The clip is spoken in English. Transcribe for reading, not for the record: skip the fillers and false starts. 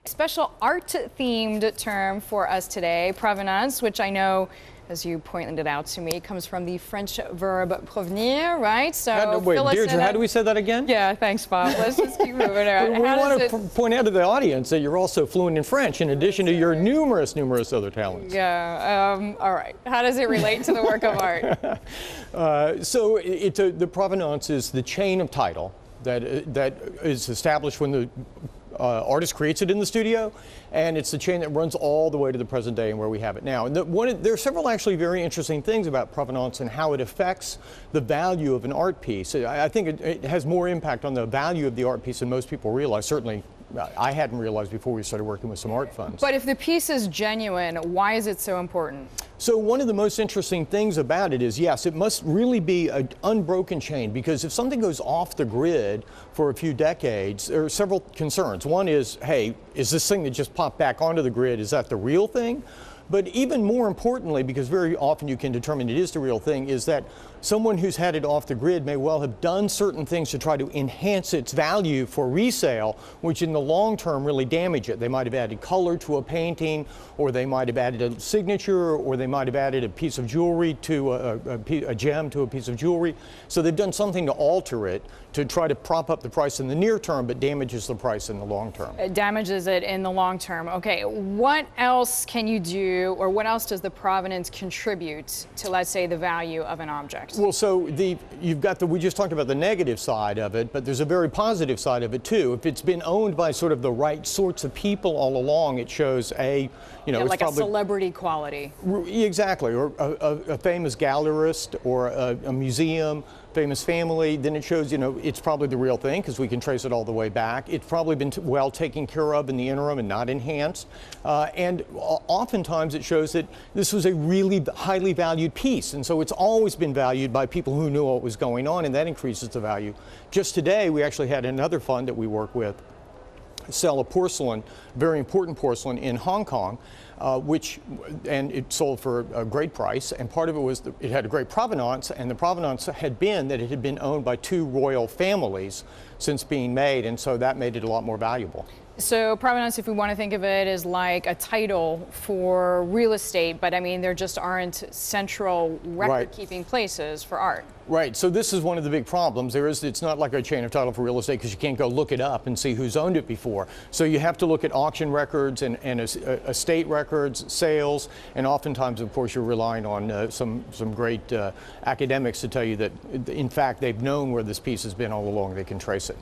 Special art-themed term for us today, provenance, which I know, as you pointed out to me, comes from the French verb provenir, right? So, wait, Deirdre, how do we say that again? Yeah, thanks, Bob. Let's just keep moving on. We want to point out to the audience that you're also fluent in French, in addition to your numerous other talents. Yeah. All right. How does it relate to the work of art? The provenance is the chain of title that is established when the artist creates it in the studio, and it's the chain that runs all the way to the present day and where we have it now. And there are several actually very interesting things about provenance and how it affects the value of an art piece. I think it has more impact on the value of the art piece than most people realize. Certainly, I hadn't realized before we started working with some art funds. But if the piece is genuine, why is it so important? So one of the most interesting things about it is, yes, it must really be an unbroken chain, because if something goes off the grid for a few decades, there are several concerns. One is, hey, is this thing that just popped back onto the grid, is that the real thing? But even more importantly, because very often you can determine it is the real thing, is that someone who's had it off the grid may well have done certain things to try to enhance its value for resale, which in the long term really damage it. They might have added color to a painting, or they might have added a signature, or they might have added a piece of jewelry to a gem to a piece of jewelry. So they've done something to alter it to try to prop up the price in the near term, but damages the price in the long term. It damages it in the long term. Okay, what else can you do, or what else does the provenance contribute to, let's say, the value of an object? Well, so we just talked about the negative side of it, but there's a very positive side of it too. If it's been owned by sort of the right sorts of people all along, it shows like it's a celebrity quality. Exactly, or a famous gallerist, or a museum, famous family, then it shows, it's probably the real thing because we can trace it all the way back. It's probably been well taken care of in the interim and not enhanced. And oftentimes it shows that this was a really highly valued piece, and so it's always been valued by people who knew what was going on, and that increases the value. Just today, we actually had another fund that we work with sell a porcelain, very important porcelain in Hong Kong, and it sold for a great price, and part of it was it had a great provenance, and the provenance had been that it had been owned by two royal families since being made, and so that made it a lot more valuable. So provenance, if we want to think of it, is like a title for real estate, but I mean there just aren't central record-keeping places for art. Right, so this is one of the big problems. It's not like a chain of title for real estate because you can't go look it up and see who's owned it before. So you have to look at auction records and estate records, sales, and oftentimes, of course, you're relying on some great academics to tell you that, in fact, they've known where this piece has been all along. They can trace it.